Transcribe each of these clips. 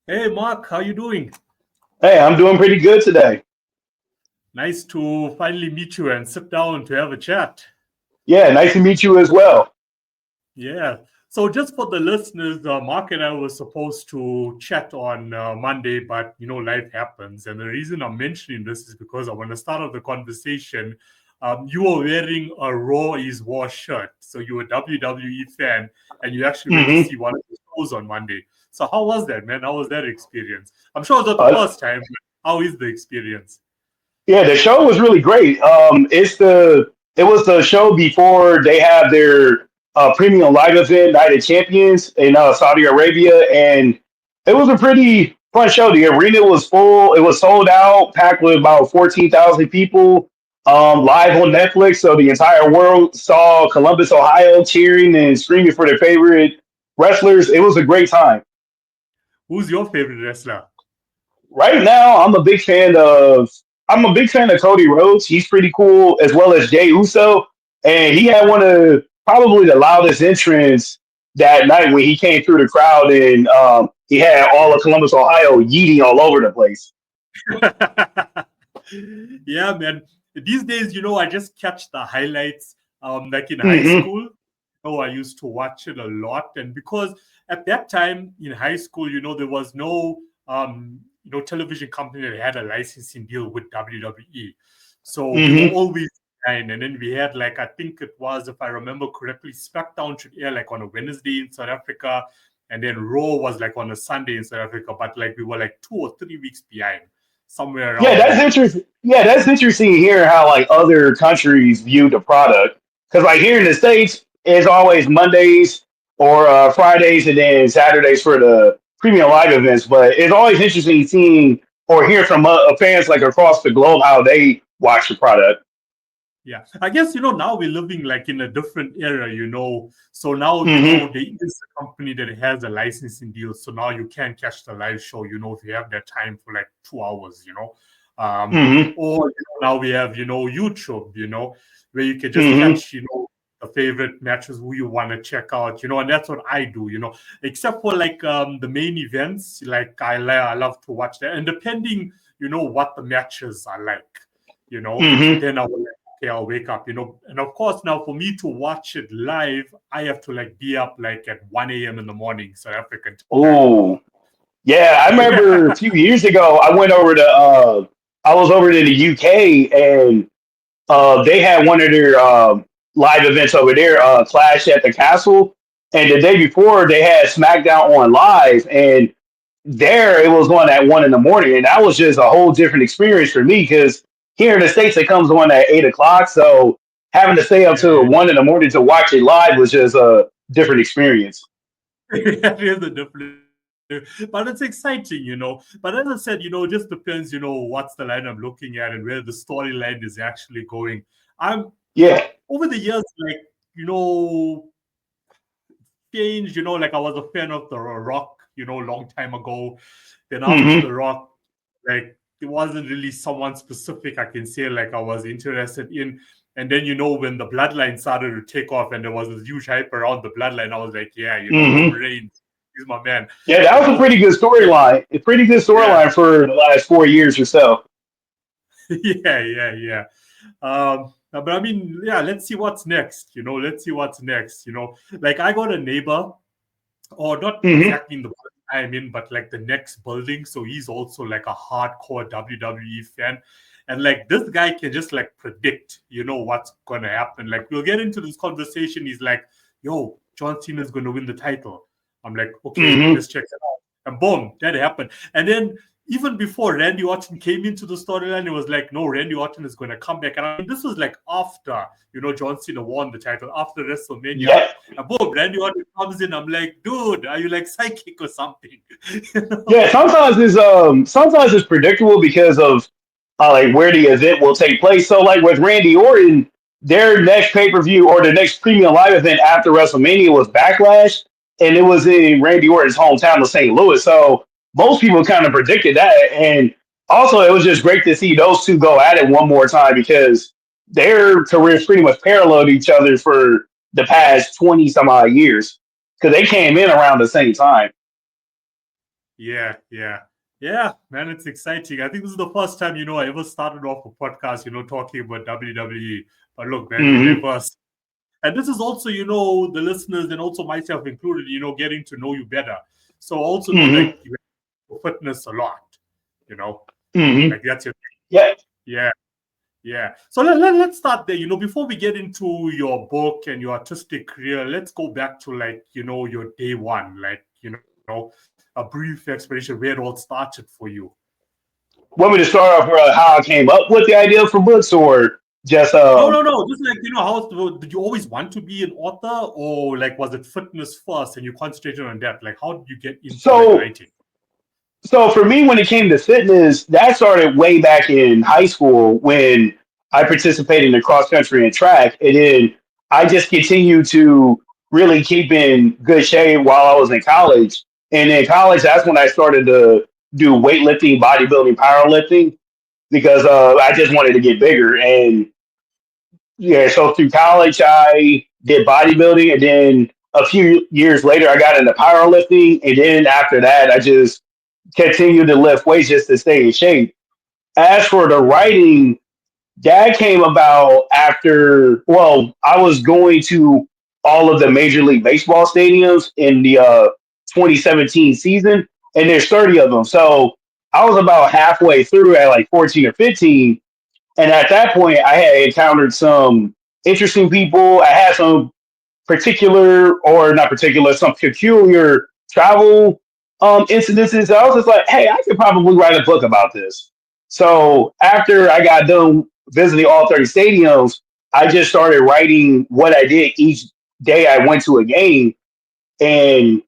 Hey Mark, how you doing? Hey, I'm doing pretty good today. Nice to finally meet you and sit down to have a chat. Yeah, nice to meet you as well. Yeah. So just for the listeners, Mark and I were supposed to chat on Monday, but life happens. And the reason I'm mentioning this is because I want to start off the conversation. You were wearing a Raw is War shirt, so you were a WWE fan, and you actually went to hmm see one of the shows on Monday. So how was that, man? How was that experience? I'm sure it's not the Uh, first time, but how is the experience? yeah, the show was really great. It was the show before they have their premium live event, Night of Champions in Saudi Arabia, and it was a pretty fun show. The arena was full; it was sold out, packed with about 14,000 people. Live on Netflix, so the entire world saw Columbus, Ohio, cheering and screaming for their favorite wrestlers. It was a great time. Who's your favorite wrestler? Right now, I'm a big fan of Cody Rhodes. He's pretty cool, as well as Jay Uso, and he had one of probably the loudest entrants that night when he came through the crowd, and he had all of Columbus, Ohio, yeeting all over the place. Yeah, man. These days, I just catch the highlights. Like in high hmm school, I used to watch it a lot, and because at that time in high school, there was no television company that had a licensing deal with WWE, so we were hmm always behind. And then we had, like, I think it was, if I remember correctly, SmackDown should air like on a Wednesday in South Africa, and then Raw was like on a Sunday in South Africa, but like we were like 2 or 3 weeks behind, somewhere Yeah, around that's there. interesting. Yeah, that's interesting to hear how like other countries view the product. Because like here in the states, it's always Mondays or Fridays, and then Saturdays for the premium live events. But it's always interesting seeing or hearing from fans like across the globe how they watch the product. Yeah, I guess now we're living like in a different era. So now hmm there is a company that has a licensing deal. So now you can catch the live show. If you have that time for like 2 hours. hmm Or now we have YouTube. Where you can just hmm catch the favorite matches who you want to check out. And that's what I do. Except for like the main events. Like I love to watch that, and depending what the matches are like. hmm Then I will, like, okay, I'll wake up, and of course now for me to watch it live, I have to like be up like at 1 a.m. in the morning, South African time. Oh, yeah. I remember a few years ago, I was over to the UK and they had one of their live events over there, Clash at the Castle, and the day before they had SmackDown on live, and there it was on at 1 in the morning, and that was just a whole different experience for me because here in the states it comes on at 8 o'clock, so having to stay up Yeah, till 1 in the morning to watch it live was just a different experience. it is a different, but it's exciting. But as I said, it just depends, what's the line I'm looking at and where the storyline is actually going. I'm Yeah. over the years, like, you know, changed. Like I was a fan of The Rock, long time ago. Then after hmm The Rock, like it wasn't really someone specific I can say like I was interested in. And then when the bloodline started to take off and there was this huge hype around the bloodline, I was like, yeah, Roman hmm Reigns, he's my man. Yeah, that You was a know, pretty good storyline. A pretty good yeah, storyline for the last 4 years or so. yeah. But I mean, yeah, let's see what's next. Let's see what's next. Like I got a neighbor, or not hmm exactly in the building I'm in, but like the next building. So he's also like a hardcore WWE fan. And like this guy can just like predict, what's gonna happen. Like we'll get into this conversation. He's like, yo, John Cena is gonna win the title. I'm like, okay, hmm let's check it out. And boom, that happened. And then even before Randy Orton came into the storyline, it was like, no, Randy Orton is going to come back. And I mean, this was like after, John Cena won the title, after WrestleMania. Yep. And boom, Randy Orton comes in. I'm like, dude, are you like psychic or something? you Yeah, know? sometimes it's predictable because of like where the event will take place. So like with Randy Orton, their next pay per view or the next premium live event after WrestleMania was Backlash, and it was in Randy Orton's hometown of St. Louis. So most people kind of predicted that, and also it was just great to see those two go at it one more time because their careers pretty much paralleled each other for the past 20 some odd years because they came in around the same time. Yeah, man, it's exciting. I think this is the first time, I ever started off a podcast, talking about WWE. But look, man, we're Hmm. diverse. And this is also, the listeners and also myself included, getting to know you better. So also know Hmm. that you have fitness a lot, you know, Hmm. like that's your thing. Yeah. Yeah. Yeah. So let's start there. Before we get into your book and your artistic career, let's go back to like, your day one, like, a brief explanation where it all started for you. Want me to start off with how I came up with the idea for books, or just No. Just like, did you always want to be an author, or like was it fitness first and you concentrated on that? Like, how did you get into like so writing? so for me, when it came to fitness, that started way back in high school when I participated in the cross country and track, and then I just continued to really keep in good shape while I was in college. And in college, that's when I started to do weightlifting, bodybuilding, powerlifting because I just wanted to get bigger. And yeah, so through college, I did bodybuilding, and then a few years later, I got into powerlifting, and then after that, I just continued to lift weights just to stay in shape. As for the writing, that came about after, well, I was going to all of the Major League Baseball stadiums in the 2017 season, and there's 30 of them. So I was about halfway through at like 14 or 15. And at that point, I had encountered some interesting people. I had some particular, or not particular, some peculiar travel incidences. I was just like, hey, I could probably write a book about this. So after I got done visiting all 30 stadiums, I just started writing what I did each day I went to a game. And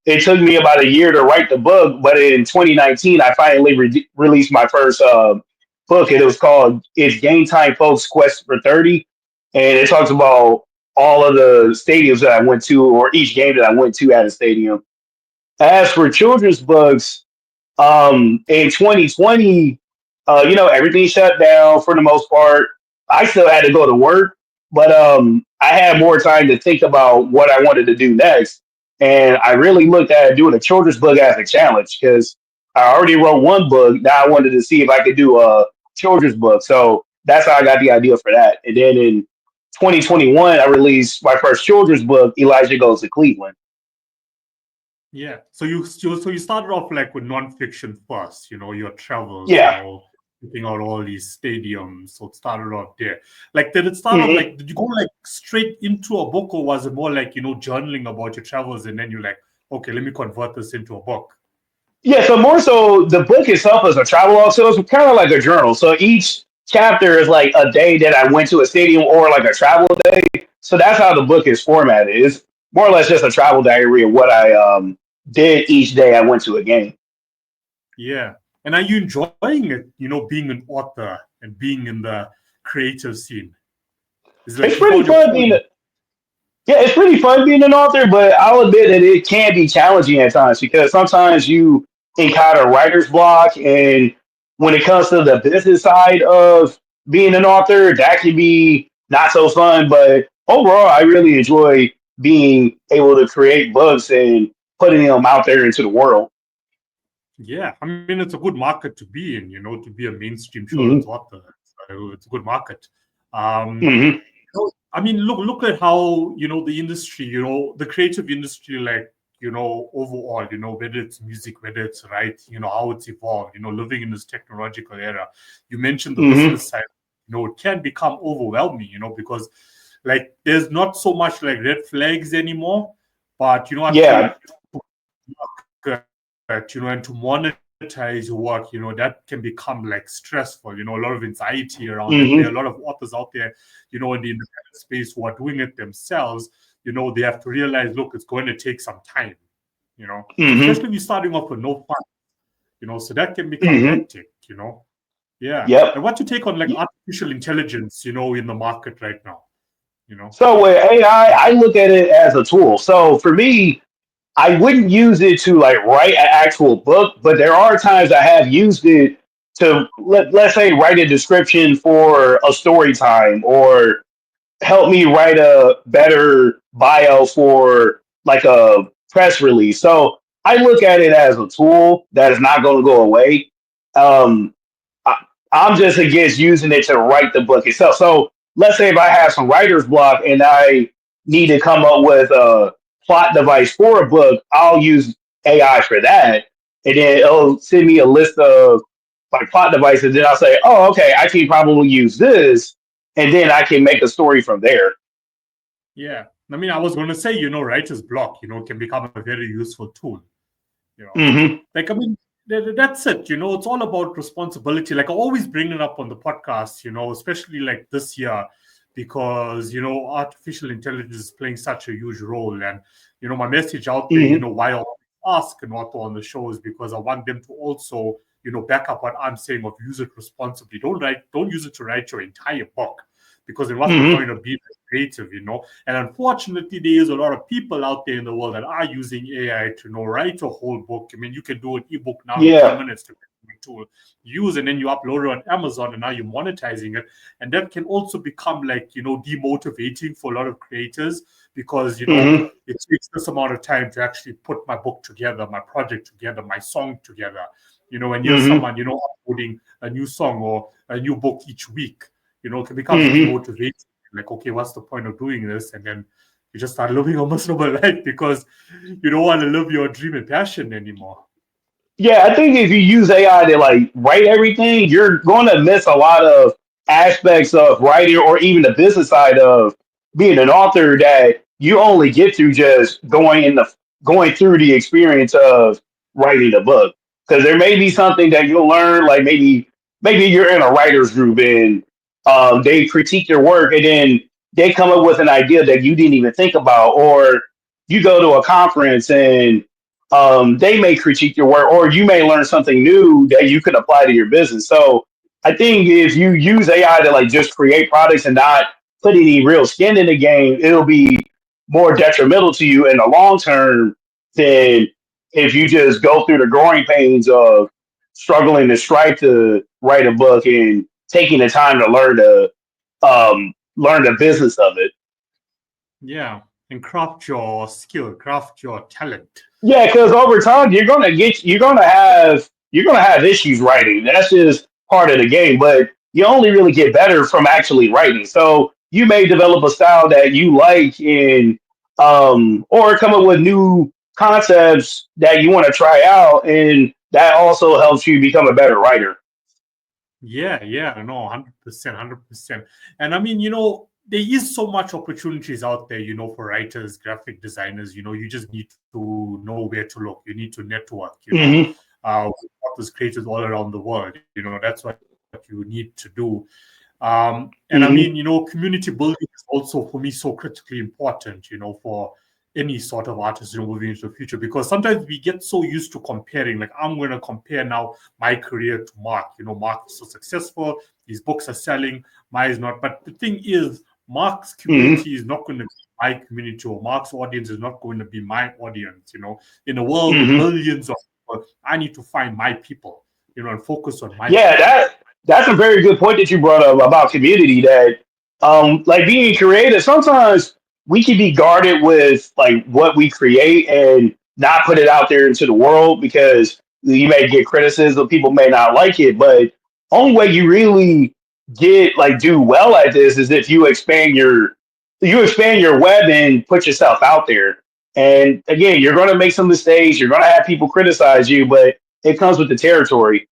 it took me about a year to write the book, but in 2019, I finally released my first book, and it was called "It's Game Time, Folks: Quest for 30," and it talks about all of the stadiums that I went to, or each game that I went to at a stadium. As for children's books, in 2020, everything shut down for the most part. I still had to go to work, but I had more time to think about what I wanted to do next. And I really looked at doing a children's book as a challenge because I already wrote one book. Now I wanted to see if I could do a children's book. So that's how I got the idea for that. And then in 2021, I released my first children's book, Elijah Goes to Cleveland. Yeah. So you started off like with nonfiction first, your travels, Yeah. looking out all these stadiums. So it started off there. Like, did it start off Mhm. like, did you go like straight into a book, or was it more like, journaling about your travels and then you're like, okay, let me convert this into a book? Yeah, so more so the book itself is a travel log, so it's kind of like a journal. So each chapter is like a day that I went to a stadium or like a travel day. So that's how the book is formatted. It's more or less just a travel diary of what I did each day I went to a game. Yeah. And are you enjoying it, being an author and being in the creative scene? Is it It's like you pretty found your fun being calling? Yeah, it's pretty fun being an author, but I'll admit that it can be challenging at times because sometimes you encounter writer's block. And when it comes to the business side of being an author, that can be not so fun. But overall, I really enjoy being able to create books and putting them out there into the world. Yeah, I mean, it's a good market to be in, to be a mainstream children's Hmm. author. It's a good market. Um, Hmm. I mean, look at how, the industry, the creative industry, like, overall, whether it's music, whether it's writing, how it's evolved, living in this technological era. You mentioned the Hmm. business side, it can become overwhelming, because like there's not so much like red flags anymore. But, I feel Yeah. and to monetize your work, that can become like stressful, a lot of anxiety around it. There are Hmm. a lot of authors out there, in the independent space who are doing it themselves. They have to realize, look, it's going to take some time, Hmm. especially if you're starting off with no fund, so that can become Hmm. hectic. Yeah. Yep. And what you take on like artificial intelligence, in the market right now, you know? So with AI, I look at it as a tool. So for me, I wouldn't use it to like write an actual book, but there are times I have used it to let's say write a description for a story time, or help me write a better bio for like a press release. So I look at it as a tool that is not going to go away. Um, I, I'm just against using it to write the book itself. So let's say if I have some writer's block and I need to come up with a plot device for a book, I'll use AI for that. And then it'll send me a list of like plot devices. Then I'll say, oh, okay, I can probably use this. And then I can make a story from there. Yeah. I mean, I was going to say, writer's block, can become a very useful tool. you know Hmm. like, I mean, that's it. It's all about responsibility. Like, I always bring it up on the podcast, especially like this year, because artificial intelligence is playing such a huge role. And my message out there, Hmm. why I ask an author on the show is because I want them to also back up what I'm saying of use it responsibly. Don't use it to write your entire book, because then what's the Hmm. point of being creative? And unfortunately, there is a lot of people out there in the world that are using AI to write a whole book. I mean, you can do an ebook now in Yeah. 3 minutes to tool use, and then you upload it on Amazon, and now you're monetizing it. And that can also become like demotivating for a lot of creators, because Hmm. it takes this amount of time to actually put my book together, my project together, my song together. And here's Hmm. someone uploading a new song or a new book each week. It becomes Hmm. demotivating. Like, okay, what's the point of doing this? And then you just start living a miserable life because you don't want to live your dream and passion anymore. Yeah, I think if you use AI to like write everything, you're going to miss a lot of aspects of writing or even the business side of being an author that you only get through just going through the experience of writing a book. Because there may be something that you'll learn, like maybe you're in a writer's group and they critique your work and then they come up with an idea that you didn't even think about, or you go to a conference and they may critique your work, or you may learn something new that you could apply to your business. So I think if you use AI to like just create products and not put any real skin in the game, it'll be more detrimental to you in the long term than if you just go through the growing pains of struggling to strive to write a book and taking the time to learn the business of it. Yeah. And craft your skill, craft your talent. Yeah, because over time you're gonna have issues writing. That's just part of the game. But you only really get better from actually writing. So you may develop a style that you like and or come up with new concepts that you want to try out, and that also helps you become a better writer. Yeah, yeah, no, 100%, 100%. And I mean, there is so much opportunities out there, for writers, graphic designers. You just need to know where to look. You need to network, Hmm. with authors, creators all around the world. That's what you need to do. And I mean, Hmm. community building is also for me so critically important, for any sort of artist, moving into the future, because sometimes we get so used to comparing. Like, I'm going to compare now my career to Mark. Mark is so successful, his books are selling, mine is not. But the thing is, Mark's Hmm. community is not going to be my community, or Mark's audience is not going to be my audience. In a world with Hmm. billions of people, I need to find my people, and focus on my Yeah, people. that's a very good point that you brought up about community. That like being creative, sometimes we can be guarded with like what we create and not put it out there into the world because you may get criticism, people may not like it. But only way you really get like do well at this is if you expand your web and put yourself out there. And again, you're going to make some mistakes. You're going to have people criticize you, but it comes with the territory.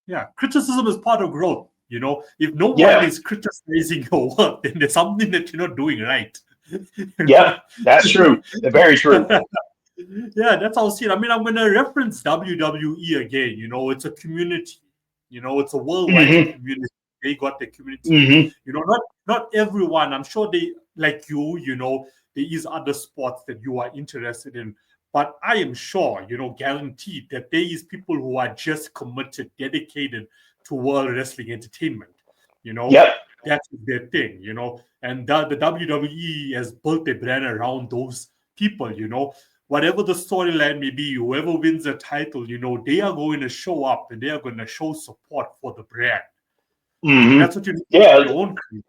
Yeah, criticism is part of growth. If no one Yeah. is criticizing your work, then there's something that you're not doing right. you Yep, know? that's true. Very true. Yeah, that's how I see it. I mean, I'm going to reference WWE again. It's a community. It's a worldwide Hmm. community. They got the community. Hmm. Not everyone. I'm sure they like you. There is other sports that you are interested in, but I am sure, guaranteed that there is people who are just committed, dedicated to world wrestling entertainment. You know, Yep. that's their thing. And the WWE has built a brand around those people. Whatever the storyline may be, whoever wins the title, they are going to show up and they are going to show support for the brand. And Hmm. that's what you need to do Yeah. your own career.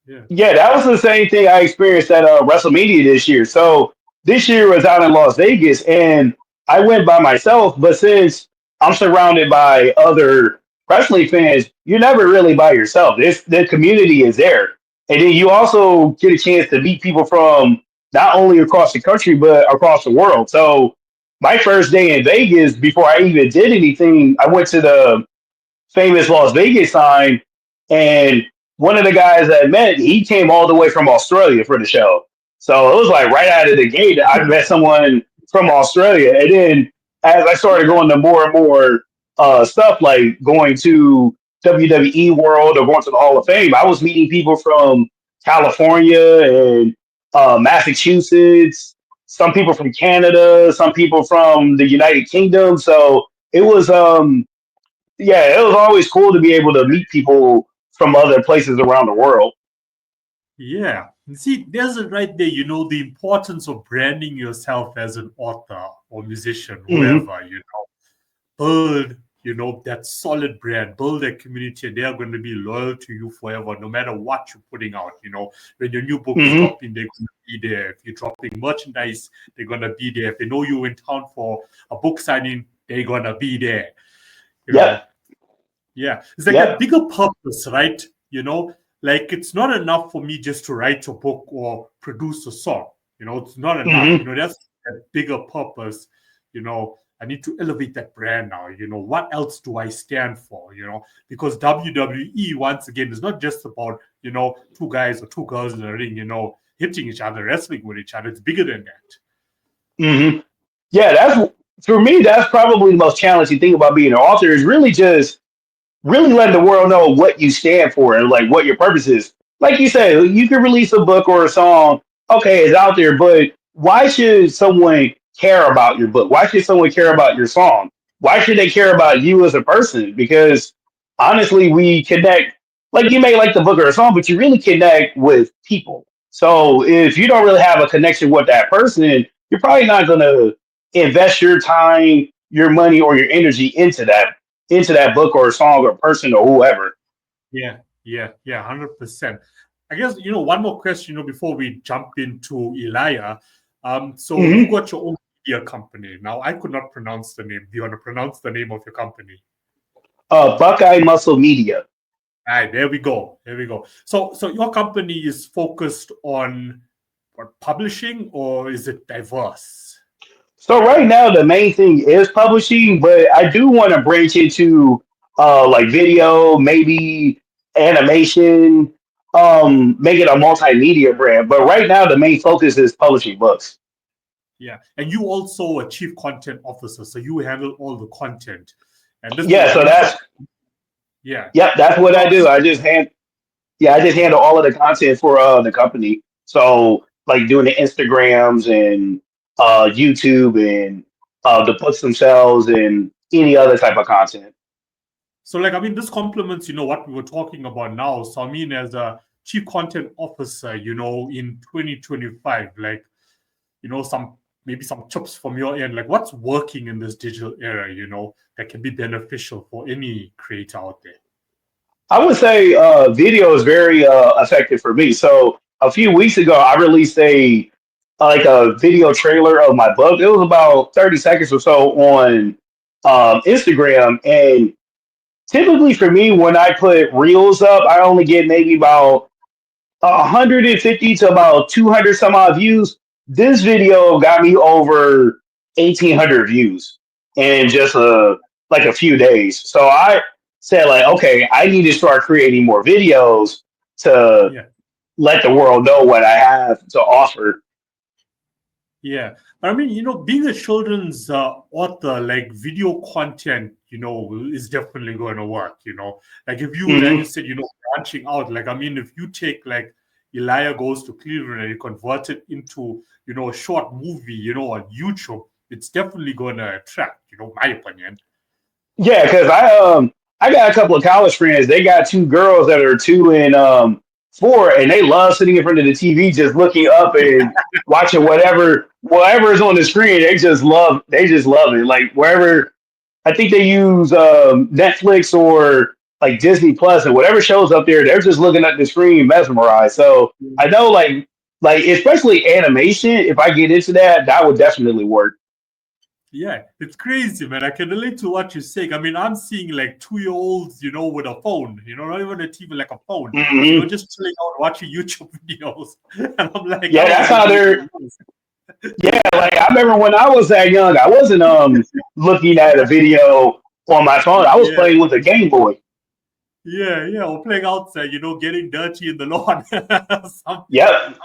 Yeah. Yeah, that was the same thing I experienced at WrestleMania this year. So this year was out in Las Vegas, and I went by myself, but since I'm surrounded by other wrestling fans, you're never really by yourself. The community is there. And then you also get a chance to meet people from not only across the country, but across the world. So my first day in Vegas, before I even did anything, I went to the famous Las Vegas sign, and one of the guys that I met, he came all the way from Australia for the show. So it was like right out of the gate, I met someone from Australia, and then as I started going to more and more stuff, like going to WWE World or going to the Hall of Fame, I was meeting people from California and Massachusetts, some people from Canada, some people from the United Kingdom. So it was yeah, it was always cool to be able to meet people from other places around the world. Yeah. See, there's it right there, the importance of branding yourself as an author or musician, Hmm. whoever, build, that solid brand, build a community, and they are going to be loyal to you forever, no matter what you're putting out. When your new book is Hmm. dropping, they're going to be there. If you're dropping merchandise, they're going to be there. If they know you're in town for a book signing, they're going to be there. You Yep. know, yeah. It's like a Yep. bigger purpose, right? Like it's not enough for me just to write a book or produce a song. It's not enough. Hmm. That's a bigger purpose. I need to elevate that brand now. What else do I stand for? Because WWE, once again, is not just about, two guys or two girls in a ring, hitting each other, wrestling with each other. It's bigger than that. Hmm. Yeah, that's for me. That's probably the most challenging thing about being an author is really letting the world know what you stand for and like what your purpose is. Like you say, you can release a book or a song, okay, it's out there, but why should someone care about your book? Why should someone care about your song? Why should they care about you as a person? Because honestly, we connect, like you may like the book or a song, but you really connect with people. So if you don't really have a connection with that person, you're probably not going to invest your time, your money, or your energy into that book or song or person or whoever. Yeah, 100%. I guess, one more question, before we jump into Elia. So you Hmm. got your own media company. Now, I could not pronounce the name. Do you want to pronounce the name of your company? Buckeye Muscle Media. All right, there we go. There we go. So your company is focused on what, publishing, or is it diverse? So right now the main thing is publishing, but I do want to branch into like video, maybe animation, make it a multimedia brand. But right now the main focus is publishing books. Yeah. And you also a chief content officer, so you handle all the content. And this is, Yeah, I so mean, for that's yeah. yep, that's what So I do. I just handle all of the content for the company. So like doing the Instagrams and YouTube and the books themselves and any other type of content. like, I mean, this complements, what we were talking about now. So I mean, as a chief content officer, in 2025, like, some maybe some tips from your end, like what's working in this digital era, that can be beneficial for any creator out there. I would say video is very effective for me. So a few weeks ago, I released a like a video trailer of my book. It was about 30 seconds or so on Instagram, and typically for me, when I put reels up, I only get maybe about 150 to about 200 some odd views. This video got me over 1,800 views in just like a few days. So I said like, okay, I need to start creating more videos to Yeah. let the world know what I have to offer. Yeah. But I mean, being a children's author, like video content, is definitely going to work. Like if you, like you Hmm. said, branching out, like, I mean, if you take like Elijah Goes to Cleveland and you convert it into, a short movie, on YouTube, it's definitely going to attract, my opinion. Yeah, because I got a couple of college friends. They got two girls that are 2 and 4, and they love sitting in front of the TV just looking up and watching whatever is on the screen. They just love it. Like wherever I think they use Netflix or like Disney Plus and whatever shows up there, they're just looking at the screen mesmerized. So I know like especially animation, if I get into that, that would definitely work. Yeah, it's crazy, man. I can relate to what you're saying. I mean, I'm seeing like 2-year-olds, with a phone, not even a TV, like a phone, Hmm. just chilling out watching YouTube videos. And I'm like, Yeah, how are that's they how doing they're. this? Yeah, like I remember when I was that young, I wasn't looking at a video on my phone. I was Yeah, playing with a Game Boy. yeah. Or playing outside, getting dirty in the lawn. Something. Yep.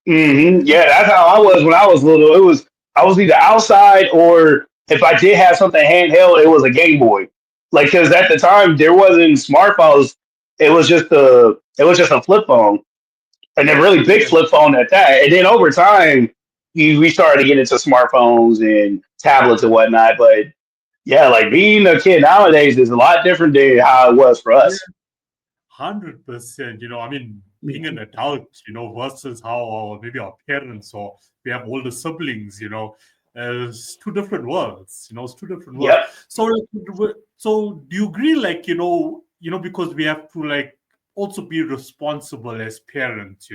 Yeah, that's how I was when I was little. I was either outside or if I did have something handheld, it was a Game Boy. Like because at the time there wasn't smartphones. It was just a flip phone, and a really big Yeah, flip phone at that. And then over time, we started to get into smartphones and tablets and whatnot. But yeah, like being a kid nowadays is a lot different than how it was for yeah. us. 100%. I mean, being an adult, versus how maybe our parents or we have older siblings, it's two different worlds. It's two different worlds. Yep. So, so do you agree? Like, because we have to like also be responsible as parents,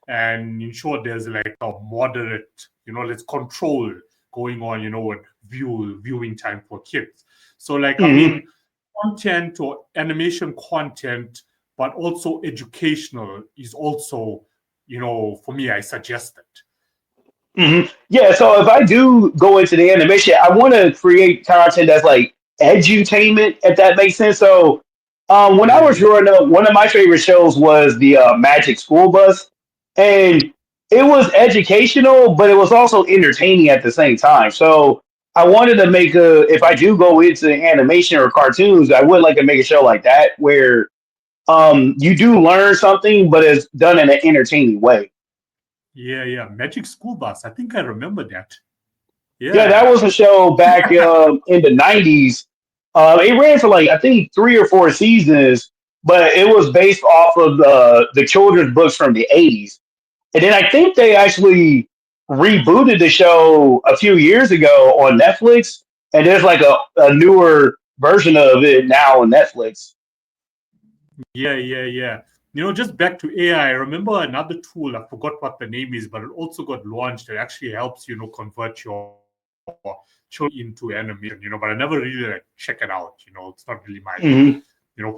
and ensure there's like a moderate, let's control going on, with viewing time for kids. So, like, I Hmm. mean, content or animation content, but also educational is also, for me, I suggest it. Yeah, so if I do go into the animation, I want to create content that's like edutainment, if that makes sense. So, when I Yeah, was growing up, one of my favorite shows was the Magic School Bus, and it was educational, but it was also entertaining at the same time. So, I wanted to make if I do go into animation or cartoons, I would like to make a show like that where you do learn something, but it's done in an entertaining way. yeah. Magic School Bus. I think I remember that. Yeah, that Yeah. was a show back in the '90s. It ran for like I think 3 or 4 seasons, but it was based off of the children's books from the '80s. And then I think they actually rebooted the show a few years ago on Netflix, and there's like a newer version of it now on Netflix. Yeah. Just back to AI, I remember another tool. I forgot what the name is, but it also got launched. It actually helps, convert your children into animation, but I never really like check it out. It's not really my, Hmm.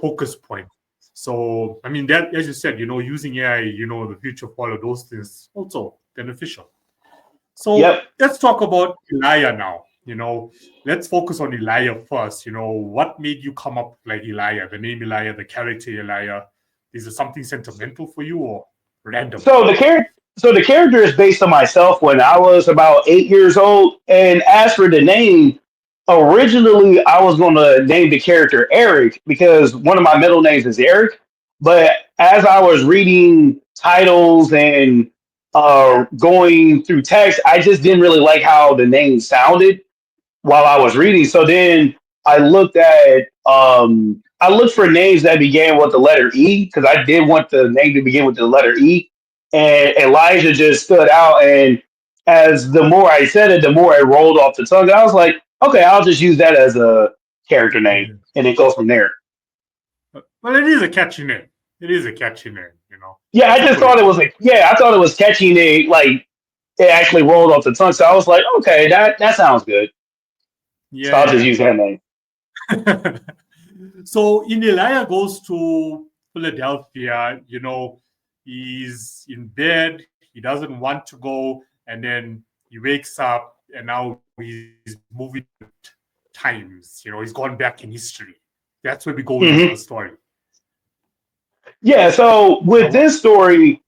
focus point. So, I mean, that, as you said, using AI, the future for all of those things also beneficial. So Yep. let's talk about Elijah now. Let's focus on Elijah first. What made you come up with like Elijah, the name Elijah, the character Elijah? Is it something sentimental for you or random? So the character is based on myself when I was about 8 years old. And as for the name, originally I was going to name the character Eric because one of my middle names is Eric. But as I was reading titles and going through text, I just didn't really like how the name sounded while I was reading. So then I looked at I looked for names that began with the letter E because I did want the name to begin with the letter E. And Elijah just stood out. And as the more I said it, the more it rolled off the tongue. And I was like, okay, I'll just use that as a character name, Yeah. and it goes from there. Well, it is a catchy name. It is a catchy name. Yeah, I That's a just cool thought it name. was like, yeah, I thought it was catchy. And it actually rolled off the tongue. So I was like, okay, that sounds good. So I'll just Yeah. use that name. So in Elijah goes to Philadelphia, he's in bed, he doesn't want to go, and then he wakes up and now he's moving times, he's gone back in history. That's where we go with the Hmm. story. Yeah. So Now, with this story,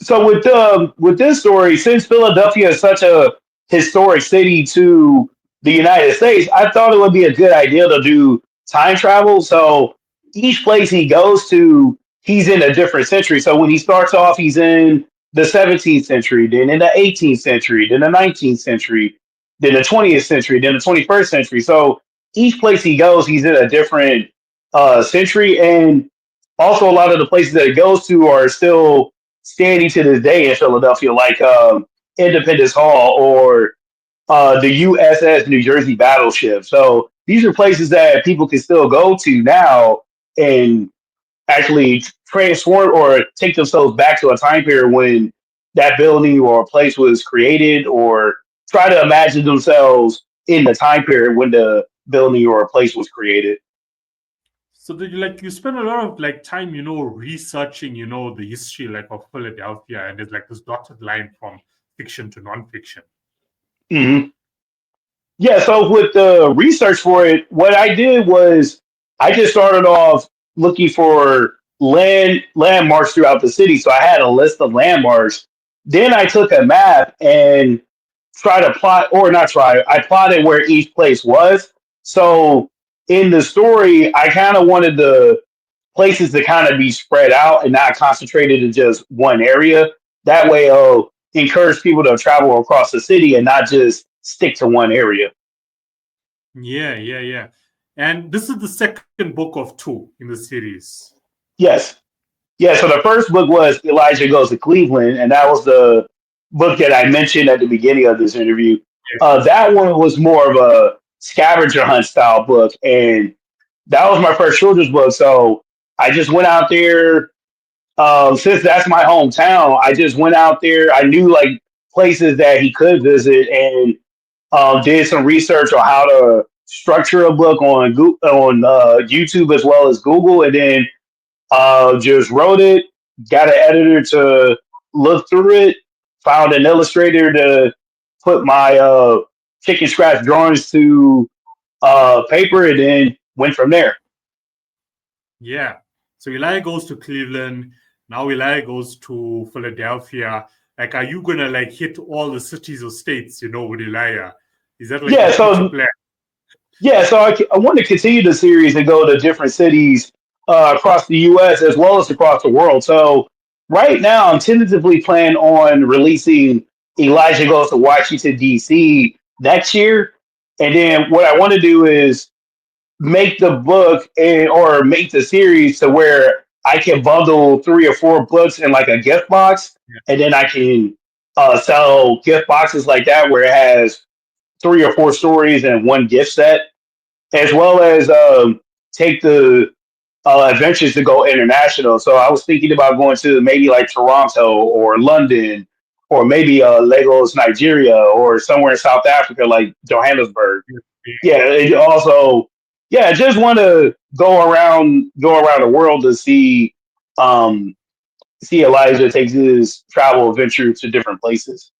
with this story, since Philadelphia is such a historic city to the United States, I thought it would be a good idea to do time travel. So each place he goes to, he's in a different century. So when he starts off, he's in the 17th century, then in the 18th century, then the 19th century, then the 20th century, then the 21st century. So each place he goes, he's in a different century, and also a lot of the places that he goes to are still standing to this day in Philadelphia, like Independence Hall or the USS New Jersey battleship. So these are places that people can still go to now and actually transform or take themselves back to a time period when that building or place was created, or try to imagine themselves in the time period when the building or place was created. So did you spend a lot of time, researching, the history of Philadelphia, and there's this dotted line from fiction to nonfiction. Hmm. Yeah, so with the research for it, what I did was I just started off looking for landmarks throughout the city. So I had a list of landmarks. Then I took a map and tried to plot, or not try, I plotted where each place was. So in the story, I kind of wanted the places to kind of be spread out and not concentrated in just one area. That way, it'll encourage people to travel across the city and not just stick to one area. Yeah, yeah, yeah. And this is the second book of two in the series. Yes. Yeah. So the first book was Elijah Goes to Cleveland, and that was the book that I mentioned at the beginning of this interview. That one was more of a scavenger hunt style book, and that was my first children's book. So I just went out there. Since that's my hometown, I just went out there. I knew places that he could visit, and did some research on how to structure a book on YouTube as well as Google, and then just wrote it. Got an editor to look through it. Found an illustrator to put my chicken scratch drawings to paper, and then went from there. Yeah. So Elijah goes to Cleveland. Now Elijah goes to Philadelphia. Are you gonna hit all the cities or states, with Elijah? Is that Yeah, a future so plan? yeah, so I want to continue the series and go to different cities across the U.S. as well as across the world. So right now, I'm tentatively planning on releasing Elijah Goes to Washington D.C. next year, and then what I want to do is make the book or make the series to where I can bundle 3 or 4 books in a gift box, and then I can sell gift boxes like that where it has 3 or 4 stories and one gift set, as well as take the adventures to go international. So I was thinking about going to maybe Toronto or London, or maybe Lagos, Nigeria, or somewhere in South Africa like Johannesburg. Yeah, and also, yeah, I just want to go around the world to see Elijah take his travel adventure to different places.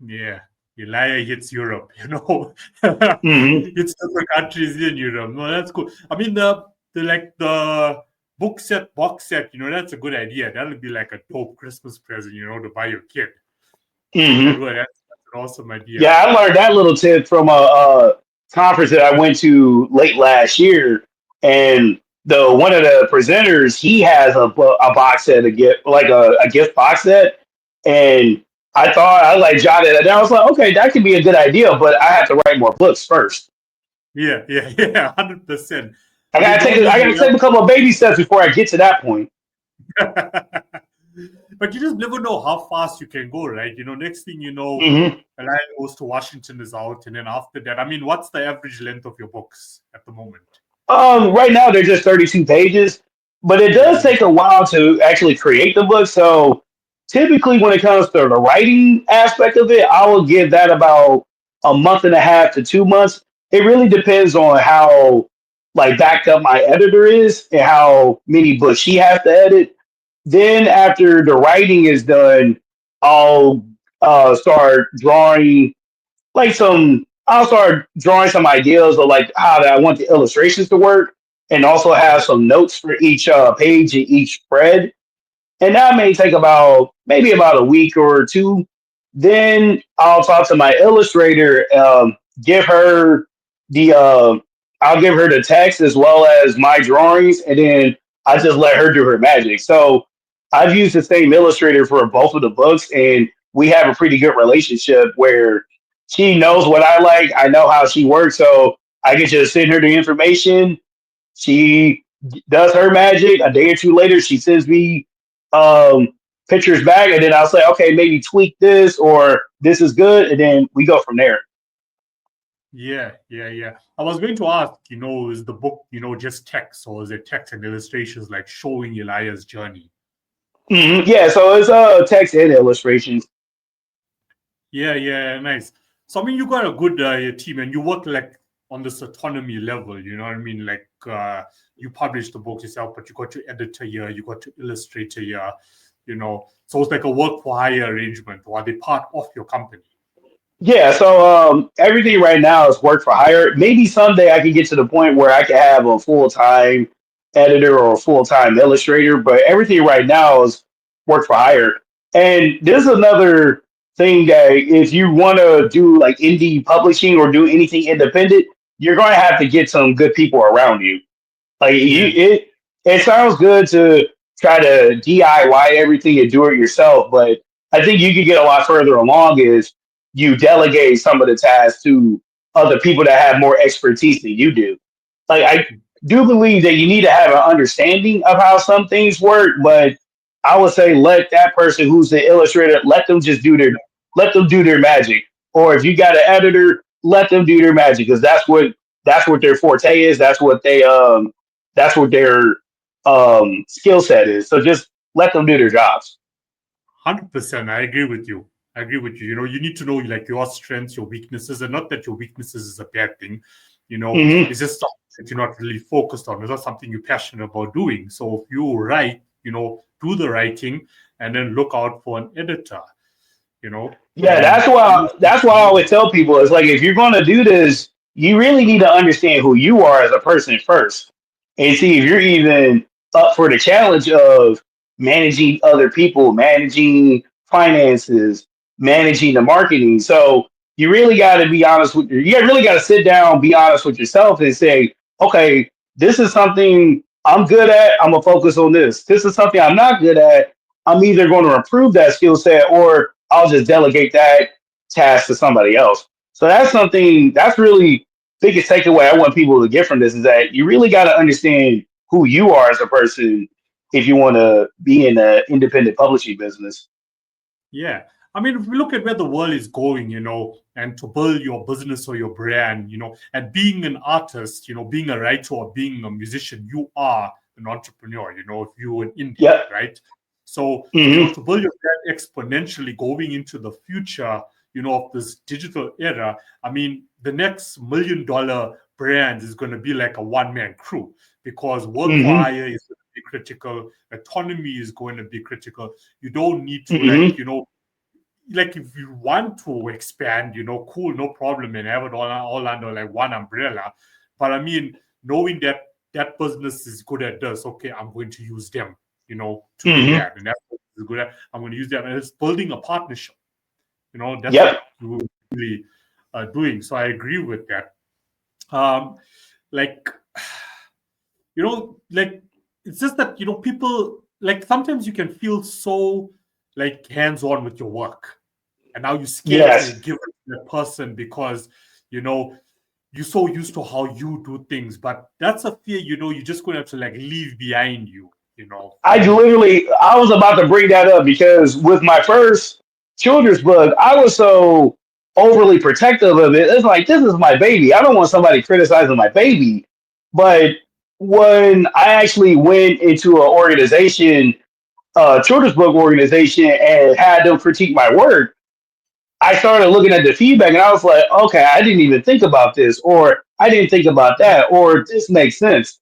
Yeah. Elijah hits Europe, Hmm. It's different countries in Europe. No, that's cool. I mean, the box set, that's a good idea. That would be a dope Christmas present, to buy your kid. Hmm. That's an awesome idea. Yeah, I learned that little tip from a conference that I went to late last year, and the one of the presenters he has a box set, a gift a gift box set, and I thought I jotted it down. I was like, okay, that could be a good idea, but I have to write more books first. Yeah, yeah, yeah, 100%. I I mean, gotta take I normally gotta take a couple of baby steps before I get to that point. But you just never know how fast you can go, right? Next thing you know, Hmm. Elijah Goes to Washington is out, and then after that, I mean, what's the average length of your books at the moment? Right now they're just 32 pages, but it does take a while to actually create the book. So typically, when it comes to the writing aspect of it, I will give that about a month and a half to 2 months. It really depends on how backed up my editor is and how many books she has to edit. Then after the writing is done, I'll start drawing I'll start drawing some ideas of how that I want the illustrations to work, and also have some notes for each page and each spread. And that may take maybe about a week or two. Then I'll talk to my illustrator, give her the I'll give her the text as well as my drawings, and then I just let her do her magic. So I've used the same illustrator for both of the books, and we have a pretty good relationship where she knows what I like, I know how she works, so I can just send her the information. She does her magic. A day or two later, she sends me um, pictures back, and then I'll say, okay, maybe tweak this, or this is good, and then we go from there. Yeah, yeah, yeah. I was going to ask, is the book, just text, or is it text and illustrations showing Elijah's journey? Yeah, so it's text and illustrations. Yeah, yeah, nice. So I mean, you got a good team, and you work like on this autonomy level. You know what I mean? Like you publish the books yourself, but you got your editor here, you got your illustrator here. You know, so it's like a work for hire arrangement, or are they part of your company? Yeah, so everything right now is work for hire. Maybe someday I can get to the point where I can have a full time editor or a full time illustrator, but everything right now is work for hire. And there's another thing that if you want to do like indie publishing or do anything independent, you're going to have to get some good people around you. Like Yeah, it sounds good to try to DIY everything and do it yourself, but I think you could get a lot further along is you delegate some of the tasks to other people that have more expertise than you do. Like I do believe that you need to have an understanding of how some things work, but I would say let that person who's the illustrator let them do their magic. Or if you got an editor, let them do their magic because that's what their forte is. That's what their skill set is. So just let them do their jobs. 100%. I agree with you. I agree with you. You know, you need to know like your strengths, your weaknesses, and not that your weaknesses is a bad thing. You know, Hmm. it's just something that you're not really focused on. It's not something you're passionate about doing. So if you write, you know, do the writing and then look out for an editor, you know, Yeah, and that's why I always tell people it's like if you're gonna do this, you really need to understand who you are as a person first. And see if you're even up for the challenge of managing other people, managing finances, managing the marketing. So you really gotta be honest with you really gotta sit down, be honest with yourself and say, okay, this is something I'm good at, I'm gonna focus on this. This is something I'm not good at, I'm either going to improve that skill set or I'll just delegate that task to somebody else. So that's something that's really biggest takeaway I want people to get from this is that you really got to understand who you are as a person if you want to be in an independent publishing business. yeah. I mean, if we look at where the world is going, you know, and to build your business or your brand, you know, and being an artist, you know, being a writer or being a musician, you are an entrepreneur, you know, if you're an indie, Yep. right? So, you know, Hmm. to build your brand exponentially going into the future, you know, of this digital era, I mean, the next $1 million brand is going to be like a one-man crew because work for Hmm. hire is going to be critical, autonomy is going to be critical. You don't need to like, Hmm. you know, like if you want to expand, you know, cool, no problem, and have it all under like one umbrella. But I mean, knowing that that business is good at this, okay, I'm going to use them, you know, to do Hmm. that, and that is good at, I'm going to use them, and it's building a partnership. You know, that's Yep. what you really are doing. So I agree with that. Um, like you know, like it's just that you know people like sometimes you can feel so like hands on with your work and now you're scared to Yes. give it to that person because you know you're so used to how you do things but that's a fear you know you're just going to have to like leave behind you you know and I was about to bring that up because with my first children's book, I was so overly protective of it. It's like, this is my baby. I don't want somebody criticizing my baby. But when I actually went into an organization, a children's book organization, and had them critique my work, I started looking at the feedback and I was like, okay, I didn't even think about this, or I didn't think about that, or this makes sense.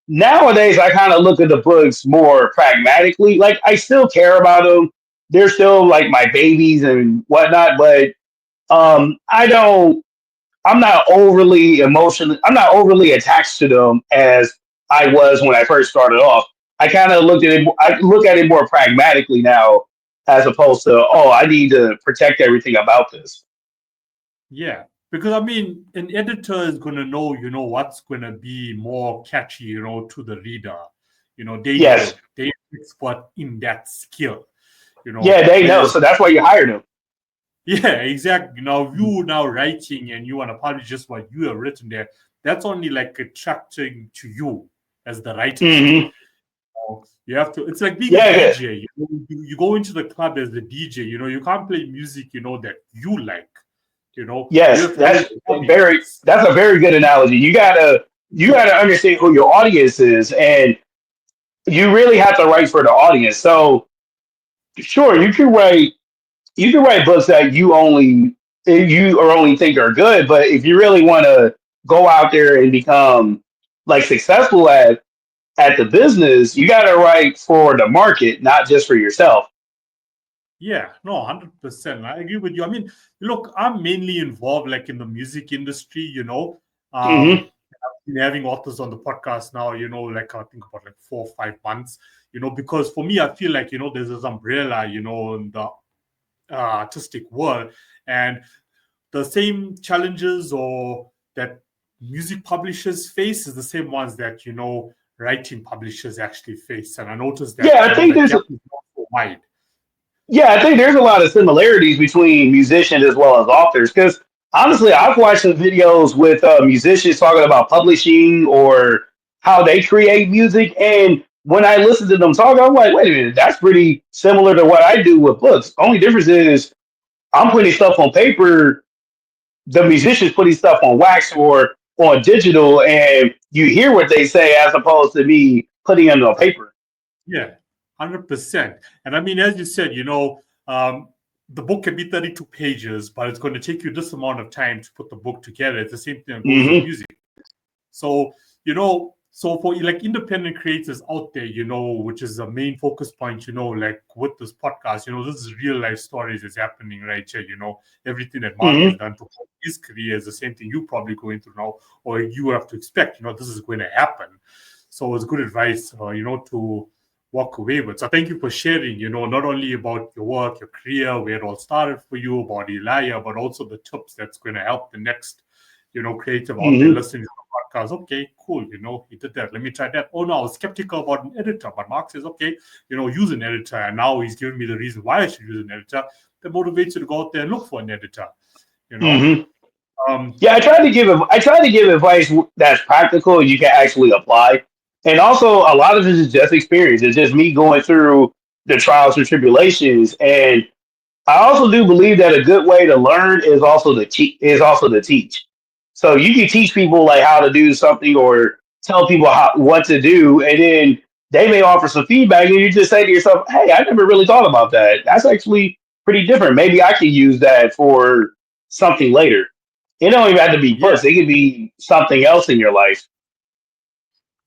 Nowadays, I kind of look at the books more pragmatically. Like, I still care about them. They're still like my babies and whatnot, but I don't, I'm not overly emotional. I'm not overly attached to them as I was when I first started off. I kind of looked at it. I look at it more pragmatically now, as opposed to oh, I need to protect everything about this. yeah because I mean an editor is going to know you know what's going to be more catchy you know to the reader you know Yes, they expert in that skill you know yeah, they know. whereas So that's why you hired them. yeah, exactly. Now you now writing and you want to publish just what you have written there. That's only like attracting to you as the writer. Hmm. You have to. It's like being a Yeah, yeah. DJ. You go into the club as the DJ. You know, you can't play music. You know that you like. You know, you Yes, have to know the audience. that's a very good analogy. You gotta understand who your audience is, and you really have to write for the audience. So sure, you can write books that you only you or only think are good. But if you really want to go out there and become like successful at the business, you got to write for the market, not just for yourself. Yeah, no, 100%. I agree with you. I mean, look, I'm mainly involved like in the music industry, Hmm. been having authors on the podcast now, like I think about like 4 or 5 months, because for me, I feel like, there's this umbrella, in the artistic world, and the same challenges or that music publishers face is the same ones that, writing publishers actually face. And I noticed that, Yeah, I think the there's gap is not so wide. Yeah, I think there's a lot of similarities between musicians as well as authors. Because honestly, I've watched some videos with musicians talking about publishing or how they create music, and when I listen to them talk, I'm like, wait a minute, that's pretty similar to what I do with books. Only difference is I'm putting stuff on paper, the musicians putting stuff on wax or on digital, and you hear what they say as opposed to me putting it on paper. Yeah, 100%. And I mean, as you said, the book can be 32 pages, but it's going to take you this amount of time to put the book together. It's the same thing that goes with Hmm. music. So, so for like independent creators out there, which is the main focus point, like with this podcast, this is real life stories is happening right here. Everything that Mark has Hmm. done to his career is the same thing you're probably going through now, or you have to expect, this is going to happen. So it's good advice, to walk away with. So thank you for sharing, not only about your work, your career, where it all started for you, about Elijah, but also the tips that's going to help the next, creative out there Hmm. listening to the podcast. Okay, cool. He did that. Let me try that. Oh no, I was skeptical about an editor, but Mark says, okay, use an editor. And now he's giving me the reason why I should use an editor that motivates you to go out there and look for an editor, you know. Hmm. Um, Yeah, I try to give advice that's practical and you can actually apply. And also, a lot of it is just experience. It's just me going through the trials and tribulations. And I also do believe that a good way to learn is also to teach. So you can teach people like how to do something or tell people what to do, and then they may offer some feedback, and you just say to yourself, "Hey, I never really thought about that. That's actually pretty different. Maybe I could use that for something later." It don't even have to be yeah, books. It could be something else in your life.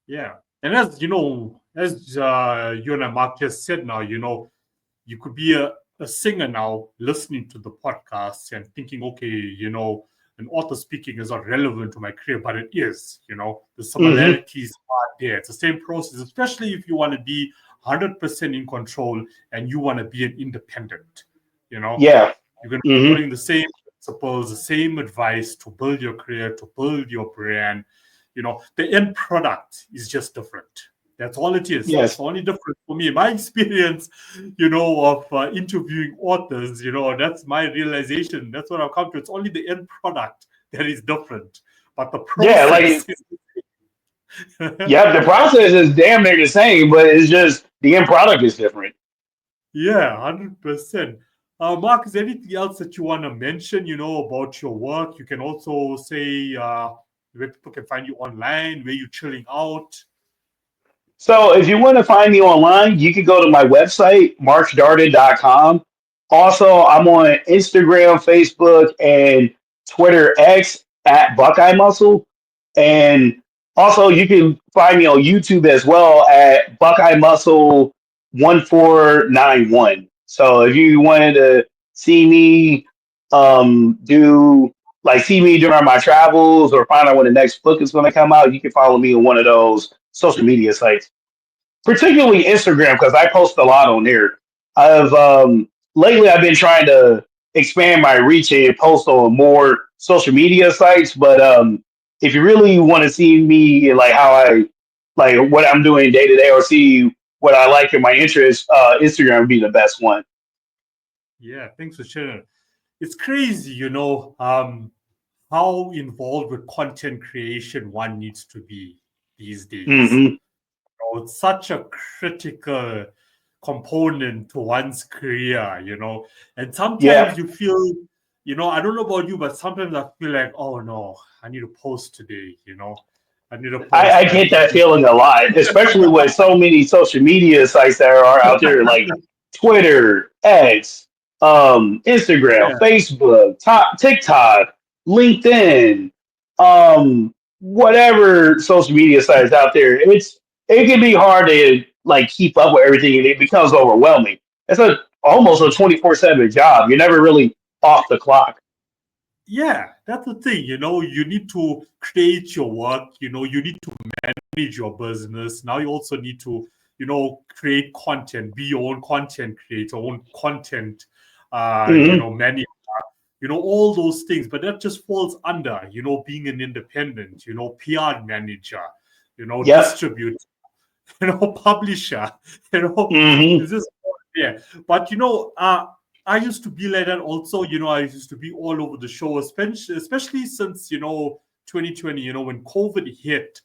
yeah. And as you and I, Mark, just said now, you could be a singer now listening to the podcast and thinking, okay, an author speaking is not relevant to my career, but it is, the Hmm. similarities are there. It's the same process, especially if you want to be 100% in control and you want to be an independent, you know, Yeah. you're going to be Hmm. following the same principles, the same advice to build your career, to build your brand. The end product is just different. That's all it is. That's Yes. the only difference for me. My experience, of interviewing authors, that's my realization. That's what I've come to. It's only the end product that is different, but the Yeah. process Like, is. yeah, the process is damn near the same, but it's just the end product is different. Yeah, 100%. Mark, is there anything else that you want to mention, about your work? You can also say where people can find you online, where you're chilling out. So if you want to find me online, you can go to my website, markdarden.com. Also, I'm on Instagram, Facebook, and Twitter X at Buckeye Muscle. And also, you can find me on YouTube as well at Buckeye Muscle 1491. So if you wanted to see me do like see me during my travels or find out when the next book is going to come out, you can follow me on one of those social media sites, particularly Instagram, because I post a lot on there. I've lately I've been trying to expand my reach and post on more social media sites. But if you really want to see me and like how I like what I'm doing day to day or see what I like in my interests, Instagram would be the best one. Yeah, thanks for sharing. It's crazy, how involved with content creation one needs to be these days. Hmm. It's such a critical component to one's career, and Yeah, sometimes you feel, I don't know about you, but sometimes I feel like, oh no, I need to post today, I need to I post. I get need to that do. feeling a lot, especially with so many social media sites that are out there, like Twitter, X. Instagram, Yeah. Facebook, TikTok, LinkedIn, whatever social media sites out there. It can be hard to like keep up with everything, and it becomes overwhelming. It's almost a 24/7 job. You're never really off the clock. Yeah, that's the thing. You need to create your work. You need to manage your business. Now you also need to, create content, be your own content creator, own content, Hmm. manager, all those things. But that just falls under, being an independent, PR manager, Yep. distributor, publisher, Hmm. is this yeah. But I used to be like that also. I used to be all over the show, especially since 2020. When COVID hit,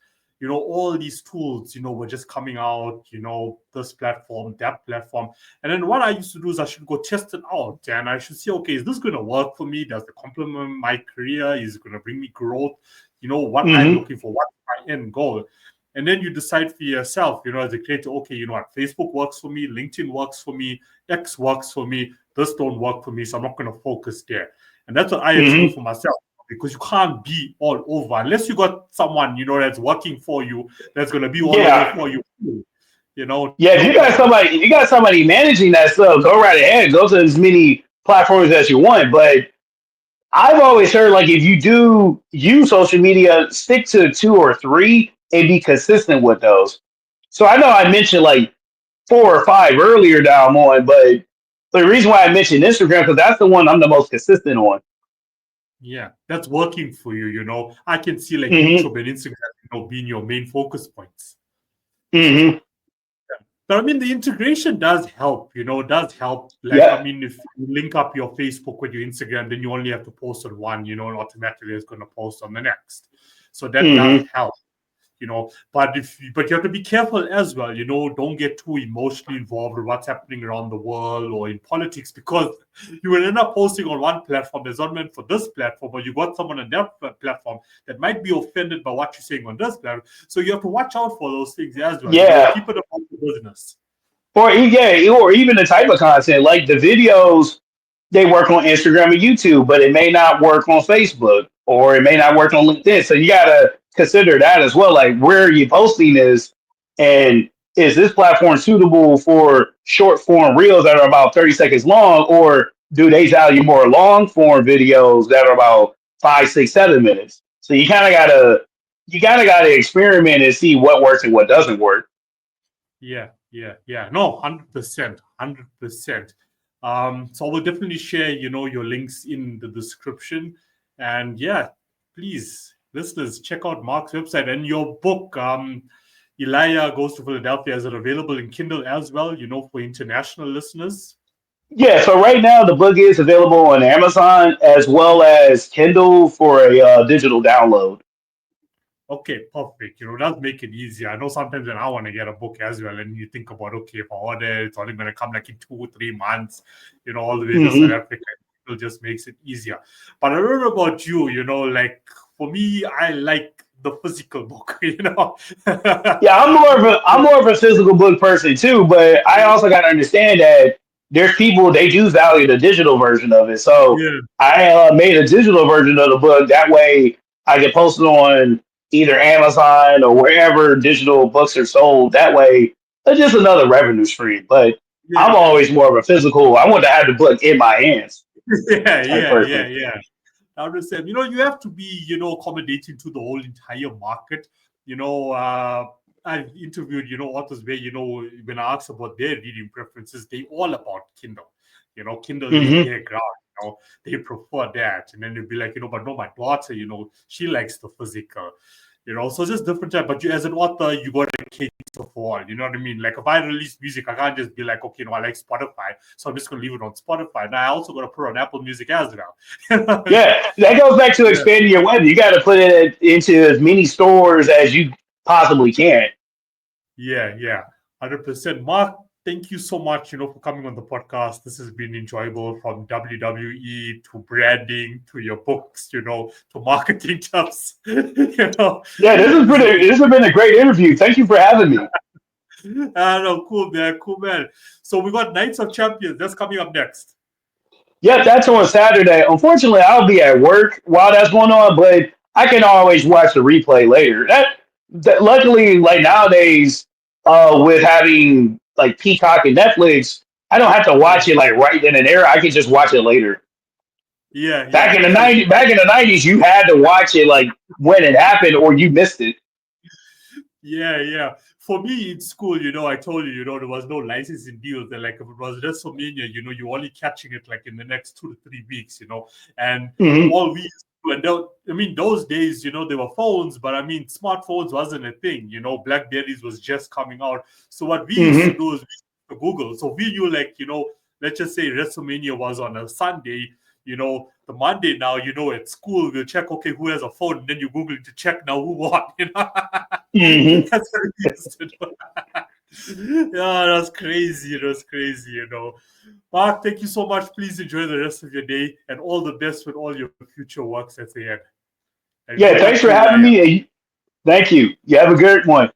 all these tools, were just coming out. This platform, that platform, and then what I used to do is I should go test it out, and I should see, okay, is this going to work for me? Does it complement my career? Is it going to bring me growth? What I'm Hmm. looking for, what's my end goal? And then you decide for yourself, as a creator, okay, what, Facebook works for me, LinkedIn works for me, X works for me, this don't work for me, so I'm not going to focus there. And that's what I had to do Hmm. for myself, because you can't be all over unless you got someone, that's working for you, that's going to be all over Yeah. for you. Yeah, if Nobody. you got somebody managing that stuff, go right ahead. Go to as many platforms as you want. But I've always heard like if you do use social media, stick to two or three and be consistent with those. So I know I mentioned like four or five earlier that I'm on, but the reason why I mentioned Instagram because that's the one I'm the most consistent on. Yeah, that's working for you. I can see like Hmm. YouTube and Instagram, being your main focus points. Hmm. But I mean, the integration does help, does help. Like, I Yep. mean, if you link up your Facebook with your Instagram, then you only have to post on one, and automatically it's going to post on the next. So that does Hmm. help. But you have to be careful as well. Don't get too emotionally involved with what's happening around the world or in politics, because you will end up posting on one platform that's not meant for this platform, or you got someone on that platform that might be offended by what you're saying on this platform. So you have to watch out for those things as well. Yeah. Keep it about the business. Or even the type of content like the videos they work on Instagram and YouTube, but it may not work on Facebook or it may not work on LinkedIn. So you gotta consider that as well. Like where are you posting this, and is this platform suitable for short form reels that are about 30 seconds long, or do they value more long form videos that are about 5, 6, 7 minutes? So you kind of gotta experiment and see what works and what doesn't work. Yeah. No, 100%, 100%. So I will definitely share, your links in the description. And yeah, please, listeners, check out Mark's website and your book. Elijah Goes to Philadelphia. Is it available in Kindle as well, for international listeners? Yeah, so right now the book is available on Amazon as well as Kindle for a digital download. Okay, perfect. That'll make it easier. I know sometimes when I want to get a book as well, and you think about, okay, if I order, it's only going to come like in 2 or 3 months, all the way to South Hmm. Africa. It just makes it easier. But I don't know about you, like for me, I like the physical book, Yeah, I'm more of a physical book person too, but I also got to understand that there's people they do value the digital version of it. So Yeah, I made a digital version of the book. That way I can post it on either Amazon or wherever digital books are sold. That way it's just another revenue stream. But I'm yeah, always more of a physical. I want to have the book in my hands yeah, type yeah, yeah, person. yeah. I understand. You have to be, accommodating to the whole entire market. I've interviewed, authors where, when I ask about their reading preferences, they all about Kindle. Kindle is Hmm. their ground. They prefer that. And then they'll be like, but no, my daughter, she likes the physical. So just different type. But you, as an author, you got to cater for all. You know what I mean? Like if I release music, I can't just be like, okay, I like Spotify, so I'm just gonna leave it on Spotify. Now I also got to put it on Apple Music as well. Yeah, that goes back to Yeah, expanding your web. You got to put it into as many stores as you possibly can. yeah, 100%. Mark, thank you so much, for coming on the podcast. This has been enjoyable, from WWE to branding to your books, to marketing tips. Yeah, this has been a great interview. Thank you for having me. I know, cool man. So we got Knights of Champions. That's coming up next. Yeah, that's on Saturday. Unfortunately, I'll be at work while that's going on, but I can always watch the replay later. That luckily, like nowadays, with having like Peacock and Netflix, I don't have to Yeah, watch it like right then and there. I can just watch it later. yeah, Back yeah. in the Because 90s, back in the 90s, you had to watch it like when it happened or you missed it. yeah, yeah. For me in school, I told you, there was no licensing deals. And like if it was WrestleMania, you're only catching it like in the next 2 to 3 weeks, and Hmm. all we used to do, and those days, there were phones, but I mean, smartphones wasn't a thing, Blackberries was just coming out. So what we used to Hmm. do is we used to Google. So we knew like, let's just say WrestleMania was on a Sunday, the Monday now, at school, we'll check, okay, who has a phone, and then you Google to check now who won, Hmm. That's what we used to do. Yeah, that's crazy. It was crazy, Mark, thank you so much. Please enjoy the rest of your day and all the best with all your future works at the end. And good Yeah, luck thanks to for you, having Ryan. me. Thank you. You have a good one.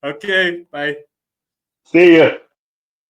Okay, bye. See ya.